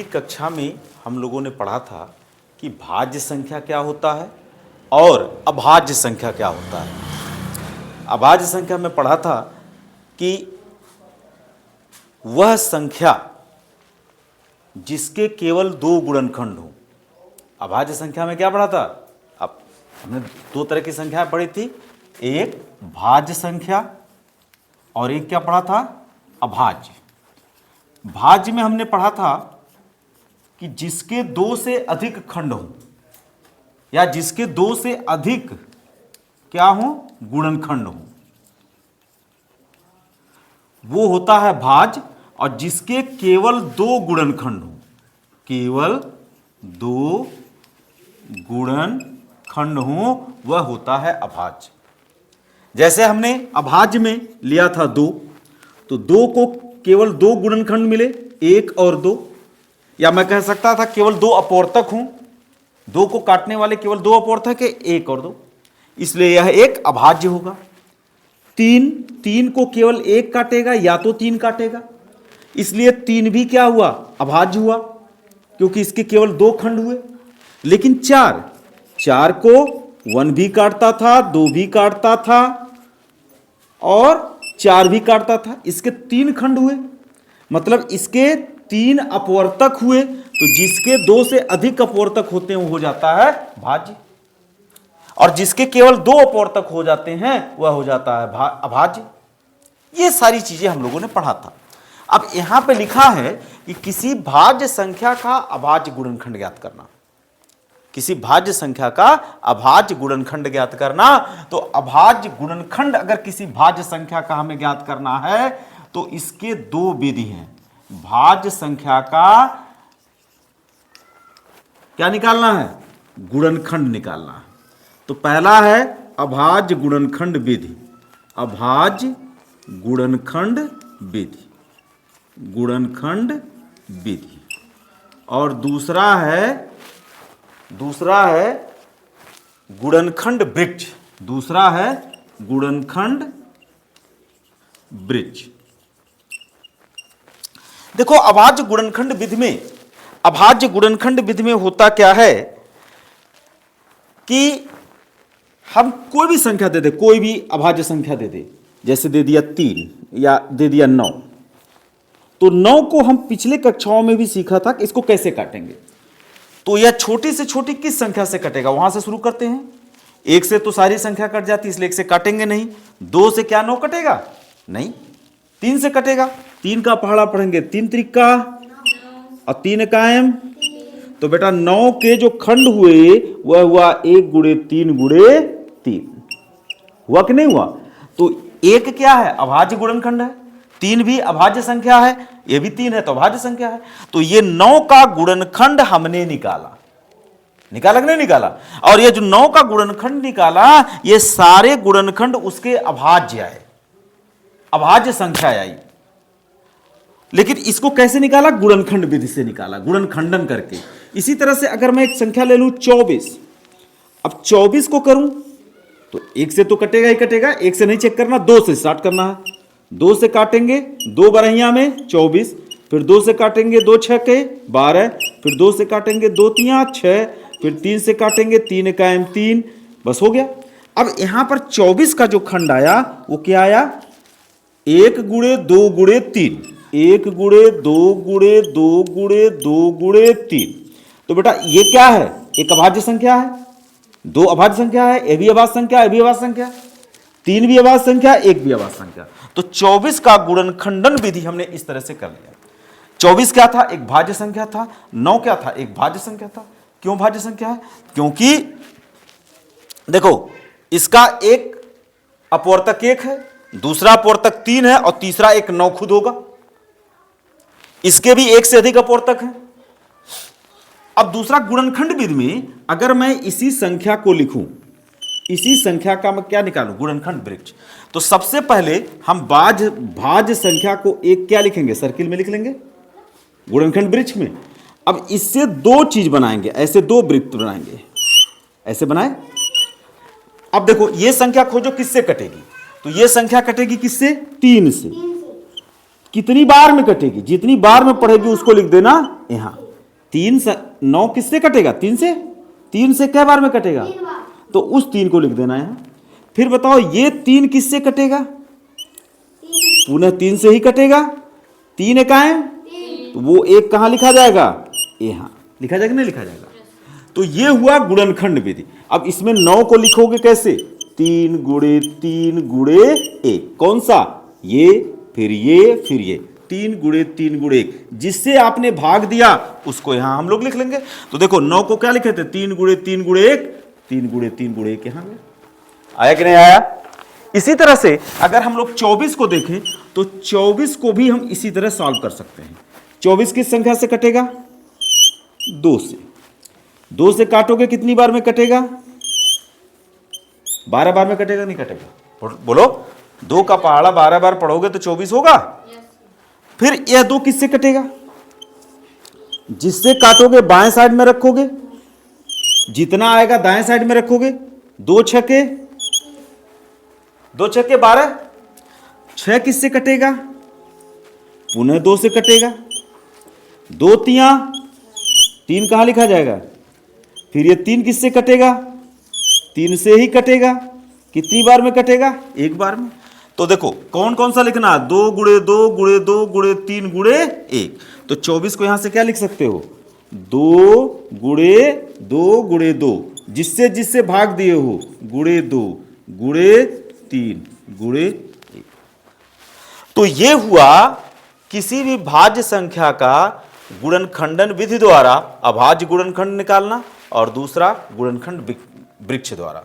कक्षा में हम लोगों ने पढ़ा था कि भाज्य संख्या क्या होता है और अभाज्य संख्या क्या होता है। अभाज्य संख्या में पढ़ा था कि वह संख्या जिसके केवल दो गुणनखंड हो। अभाज्य संख्या में क्या पढ़ा था? अब हमने दो तरह की संख्याएं पढ़ी थी, एक भाज्य संख्या और एक क्या पढ़ा था? अभाज्य। भाज्य में हमने पढ़ा था कि जिसके दो से अधिक खंड हो या जिसके दो से अधिक क्या हो? गुणनखंड हो, वो होता है भाज्य। और जिसके केवल दो गुणनखंड हो, केवल दो गुणनखंड हो, वह होता है अभाज्य। जैसे हमने अभाज्य में लिया था दो, तो दो को केवल दो गुणनखंड मिले, एक और दो, या मैं कह सकता था केवल दो अपवर्तक हों, दो को काटने वाले केवल दो अपवर्तक है, एक और दो, इसलिए यह एक अभाज्य होगा। तीन को केवल एक काटेगा या तो तीन काटेगा, इसलिए तीन भी क्या हुआ? अभाज्य हुआ, क्योंकि इसके केवल दो खंड हुए। लेकिन चार को वन भी काटता था, दो भी काटता था और चार भी काटता था, इसके तीन खंड हुए, मतलब इसके तीन अपवर्तक हुए। तो जिसके दो से अधिक अपवर्तक होते हैं वो हो जाता है भाज्य, और जिसके केवल दो अपवर्तक हो जाते हैं वह हो जाता है अभाज्य। ये सारी चीजें हम लोगों ने पढ़ा था। अब यहां पे लिखा है कि किसी भाज्य संख्या का अभाज्य गुणनखंड ज्ञात करना। किसी भाज्य संख्या का अभाज्य गुणनखंड ज्ञात करना। तो अभाज्य गुणनखंड अगर किसी भाज्य संख्या का हमें ज्ञात करना है तो इसके दो विधि हैं। भाज्य संख्या का क्या निकालना है? गुणनखंड निकालना है। तो पहला है अभाज्य गुणनखंड विधि, अभाज्य गुणनखंड विधि, गुणनखंड विधि। और दूसरा है गुणनखंड वृक्ष, दूसरा है गुणनखंड वृक्ष। देखो अभाज्य गुणनखंड विधि में होता क्या है कि हम कोई भी संख्या दे दे, कोई भी अभाज्य संख्या दे दे, जैसे दे दिया 3 या दे दिया 9, तो 9 को हम पिछले कक्षाओं में भी सीखा था कि इसको कैसे काटेंगे। तो यह छोटी से छोटी किस संख्या से कटेगा, वहां से शुरू करते हैं। 1 से तो सारी संख्या कट जाती है, इसलिए 1 से काटेंगे नहीं। 2 से क्या 9 कटेगा? नहीं। 3 से कटेगा, 3 का पहाड़ा पढ़ेंगे, 3 त्रिका और 3 कायम। तो बेटा 9 के जो खंड हुए वह हुआ 1 गुणे 3 गुणे 3, हुआ कि नहीं हुआ? तो 1 क्या है? अभाज्य गुणनखंड है। 3 भी अभाज्य संख्या है, ये भी 3 है तो अभाज्य संख्या है। तो ये 9 का गुणनखंड हमने निकाला कि नहीं निकाला? और ये जो 9 का गुणनखंड निकाला, ये सारे गुणनखंड उसके अभाज्य आए, अभाज्य संख्या आई। लेकिन इसको कैसे निकाला? गुणनखंड विधि से निकाला, गुणनखंडन करके। इसी तरह से अगर मैं एक संख्या ले लूं 24, अब 24 को करूं तो 1 से तो कटेगा ही कटेगा, 1 से नहीं चेक करना, 2 से स्टार्ट करना है। 2 से काटेंगे, 2 बरहिया में 24, फिर 2 से काटेंगे, 2 छके 12, फिर 2 से काटेंगे, 2 तिया 6, फिर 3 से काटेंगे, 3 कायम 3, बस हो गया। अब यहां पर 24 का जो खंड आया वो क्या आया? 1 गुणे 2 गुणे 3, 1 गुणे 2 गुणे 2 गुणे 2 गुणे 3। तो बेटा ये क्या है? एक अभाज्य संख्या है, 2 अभाज्य संख्या है, ये भी अभाज्य संख्या, ये भी अभाज्य संख्या, 3 भी अभाज्य संख्या, 1 भी अभाज्य संख्या। तो 24 का गुणनखंडन विधि हमने इस तरह से कर लिया। 24 क्या था? एक भाज्य संख्या था। 9 क्या था? एक भाज्य संख्या था। क्यों भाज्य संख्या है? क्योंकि देखो इसका एक अपवर्तक 1 है, दूसरा अपवर्तक 3 है और तीसरा एक 9 खुद होगा। इसके भी 1 से अधिक अपवर्तक है। अब दूसरा गुणनखंड विधि में अगर मैं इसी संख्या को लिखूं, इसी संख्या का मैं क्या निकालूं? गुणनखंड वृक्ष। तो सबसे पहले हम भाज्य संख्या को एक क्या लिखेंगे? सर्किल में लिख लेंगे, गुणनखंड वृक्ष में। अब इससे 2 चीज बनाएंगे, ऐसे 2 वृत्त बनाएंगे, ऐसे बनाए। अब देखो ये संख्या खोजो किससे कटेगी? तो ये संख्या कटेगी किससे? 3 से। कितनी बार में कटेगी? जितनी बार में पढ़ेगी उसको लिख देना यहां। 9 किससे कटेगा? 3 से। 3 से कै बार में कटेगा? तो उस 3 को लिख देना है। फिर बताओ ये 3 किससे कटेगा? पुनः 3 से ही कटेगा। 3 एकाएं, तो वो 1 कहां लिखा जाएगा? यहां लिखा जाएगा, नहीं लिखा जाएगा? तो ये हुआ गुणनखंड विधि। अब इसमें 9 को लिखोगे कैसे? 3 गुणे 3 गुणे 1। कौन सा? ये, फिर ये, फिर ये। 3 गुणे 3 गुणे 1, जिससे आपने भाग दिया उसको यहां हम लोग लिख लेंगे। तो देखो 9 को क्या लिखे थे? 3 गुणे 3 गुणे 1, 3 गुणे 3 गुणे 1 यहां में आया कि नहीं आया? इसी तरह से अगर हम लोग 24 को देखें तो 24 को भी हम इसी तरह सॉल्व कर सकते हैं। 24 किस संख्या से कटेगा? 2 से। 2 से काटोगे कितनी बार में कटेगा? 12 बार में कटेगा, नहीं कटेगा? बोलो, 2 का पहाड़ा 12 बार पढ़ोगे तो 24 होगा। फिर यह 2 किससे कटेगा? जिससे काटोगे बाएं साइड में रखोगे, जितना आएगा दाएं साइड में रखोगे। 2 छक्के 12। 6 किससे कटेगा? पुनः 2 से कटेगा। 2 तियां, 3 कहां लिखा जाएगा? फिर ये 3 किससे कटेगा? 3 से ही कटेगा। कितनी बार में कटेगा? 1 बार में। तो देखो कौन कौन सा लिखना? 2 गुणे 2 गुणे 2 गुणे 3 गुणे 1। तो 24 को यहां से क्या लिख सकते हो? 2 गुणे 2 गुणे 2, जिससे जिससे भाग दिए हो, गुणे 2 गुणे 3 गुणे 1। तो ये हुआ किसी भी भाज्य संख्या का गुणनखंडन विधि द्वारा अभाज्य गुणनखंड निकालना, और दूसरा गुणनखंड वृक्ष द्वारा।